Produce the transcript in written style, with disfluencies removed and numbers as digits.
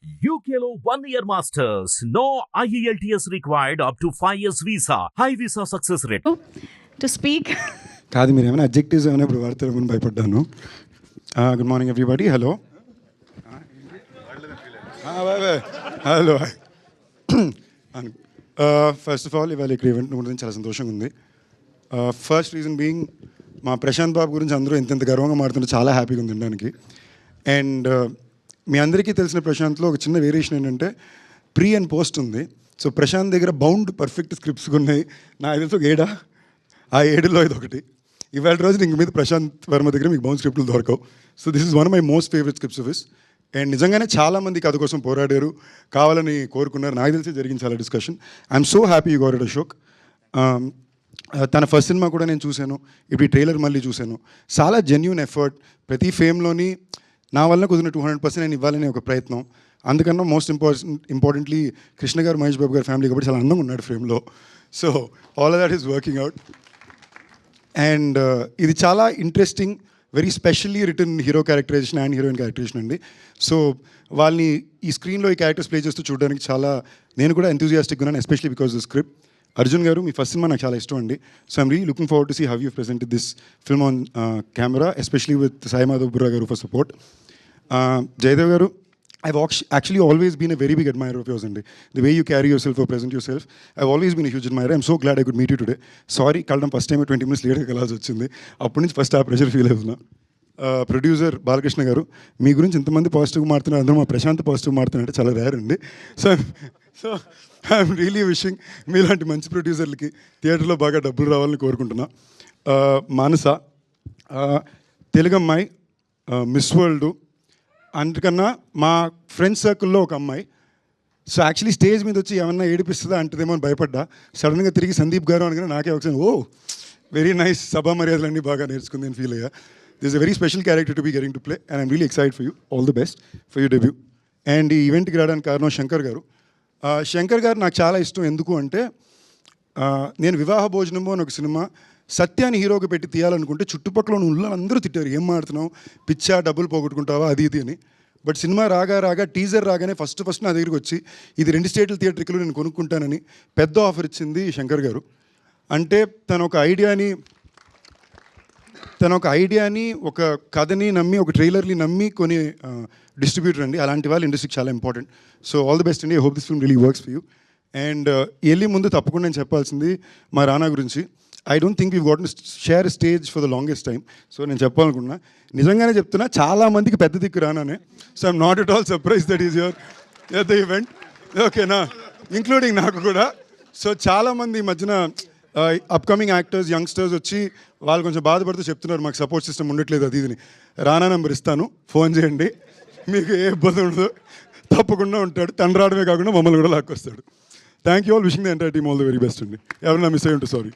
UKLO 1 year masters. No IELTS required up to 5 years visa. High visa success rate. To speak. కాదు మీరు ఏమైనా objectives ఏమైనా ఇప్పుడు వాడతారేమని భయపడ్డాను. Good morning everybody. Hello hello first of all ఇవాళ ఇక్కడ event గురించి చాలా సంతోషంగా ఉంది. ఫస్ట్ రీజన్ బీయింగ్ మా ప్రశాంత్ బాబు గురించి అందరూ ఎంత గర్వంగా మాడుతుంటే చాలా హ్యాపీగా ఉంది ఉండడానికి. అండ్ మీ అందరికీ తెలిసిన ప్రశాంత్లో ఒక చిన్న వేరియేషన్ ఏంటంటే ప్రీ అండ్ పోస్ట్ ఉంది. సో ప్రశాంత్ దగ్గర బౌండ్ పర్ఫెక్ట్ స్క్రిప్ట్స్ ఉన్నాయి. నాకు తెలిసి ఒక 7 ఆ 7లో ఇది ఒకటి. ఇవాళ రోజు ఇంక మీద ప్రశాంత్ వర్మ దగ్గర మీకు బౌండ్ స్క్రిప్ట్లు దొరకవు. So this is one of my most favourite scripts of his. And నిజంగానే చాలామంది కథ కోసం పోరాడారు, కావాలని కోరుకున్నారు. నాకు తెలిసి జరిగింది చాలా discussion. I'm so happy you got it Ashok. తన ఫస్ట్ సినిమా కూడా నేను చూశాను, ఇప్పుడు ఈ ట్రైలర్ మళ్ళీ చూశాను. చాలా జెన్యూన్ ఎఫర్ట్. ప్రతి ఫేమ్లోని నా వల్ల కుదిరిన 200% నేను ఇవ్వాలనే ఒక ప్రయత్నం. అందుకన్నా మోస్ట్ ఇంపార్టెంట్లీ కృష్ణ గారు, మహేష్ బాబు గారి ఫ్యామిలీ కాబట్టి చాలా అందంగా ఉన్నాడు ఫ్రేమ్లో. So all of that is working out. And ఇది చాలా interesting, very specially return hero characterisation and heroine characterisation అండి. సో వాళ్ళని ఈ స్క్రీన్లో ఈ క్యారెక్టర్స్ ప్లే చేస్తూ చూడడానికి చాలా నేను కూడా ఎంతూజియాస్టిక్గా ఉన్నాను, especially because the script. Arjun garu, మీ ఫస్ట్ సినిమా నాకు చాలా ఇష్టం అండి. So I'm really looking forward to see how you presented this film on camera, especially with Sai Madhav Burra garu for support. Jayadev గారు, I've actually always been a very big admirer of yours, and the way you carry yourself or present yourself, I've always been a huge admirer. I'm so glad I could meet you today. Sorry, కలడం first time 20 minutes లేట్గా కలాల్సి వచ్చింది. అప్పటి నుంచి first ఆ pressure feel అవుతున్నా. Producer Balakrishna garu, మీ గురించి ఇంతమంది పాజిటివ్గా మారుతున్నారు, అందరూ మా ప్రశాంత్ పాజిటివ్ మారుతున్నారంటే చాలా రేర్ అండి. సో ఐఎమ్ రియలీ విషింగ్ మీలాంటి మంచి ప్రొడ్యూసర్లకి థియేటర్లో బాగా డబ్బులు రావాలని కోరుకుంటున్నా. మానస, తెలుగు అమ్మాయి, మిస్ వరల్డ్, అందుకన్నా మా ఫ్రెండ్స్ సర్కిల్లో ఒక అమ్మాయి. సో యాక్చువల్లీ స్టేజ్ మీద వచ్చి ఏమన్నా ఏడిపిస్తుందా అంటదేమో అని భయపడ్డా. సడన్గా తిరిగి సందీప్ గారు అనగానే నాకే ఒకసారి వెరీ నైస్, సభా మర్యాదలన్నీ బాగా నేర్చుకుంది అని ఫీల్ అయ్యా. This a very special character to be getting to play and I'm really excited for you. All the best for you debut. And ఈ ఈవెంట్కి రావడానికి కారణం శంకర్ గారు. శంకర్ గారు నాకు చాలా ఇష్టం. ఎందుకు అంటే నేను వివాహ భోజనము అని ఒక సినిమా సత్యాన్ని హీరోగా పెట్టి తీయాలనుకుంటే చుట్టుపక్కల ఉన్న అందరూ తిట్టారు, ఏం మాడుతున్నావు, పిచ్చా, డబ్బులు పోగొట్టుకుంటావా, అది ఇది అని. బట్ సినిమా రాగా టీజర్ రాగానే ఫస్ట్ నా దగ్గరికి వచ్చి ఇది 2 స్టేట్ల థియేటర్లో నేను కొనుక్కుంటానని పెద్ద ఆఫర్ ఇచ్చింది శంకర్ గారు. అంటే తన ఒక ఐడియాని ఒక కథని నమ్మి, ఒక ట్రైలర్ని నమ్మి కొని డిస్ట్రిబ్యూటర్ అండి. అలాంటి వాళ్ళు ఇండస్ట్రీకి చాలా important. So all the best అండి. I hope this film really works for you. And వెళ్ళి ముందు తప్పకుండా నేను చెప్పాల్సింది మా రానా గురించి. I don't think you got share stage for the longest time. So నేను చెప్పాలనుకున్నా, నిజంగానే చెప్తున్నా, చాలామందికి పెద్ద దిక్కు రానానే. So I'm not at all surprise that is your at the event, ఓకేనా, ఇంక్లూడింగ్ నాకు కూడా. సో చాలామంది ఈ మధ్యన అప్కమింగ్ యాక్టర్స్, యంగ్స్టర్స్ వచ్చి వాళ్ళు కొంచెం బాధపడుతూ చెప్తున్నారు మాకు సపోర్ట్ సిస్టమ్ ఉండట్లేదు అది ఇదిని. రానా నెంబర్ ఇస్తాను, ఫోన్ చేయండి, మీకు ఏ ఇబ్బంది ఉండదు, తప్పకుండా ఉంటాడు. తండ్రి రావడమే కాకుండా మమ్మల్ని కూడా లాక్కొస్తాడు. Thank you all. Wishing the entire team all the very best అండి. ఎవరైనా మిస్ అయ్యి ఉంటే సారీ.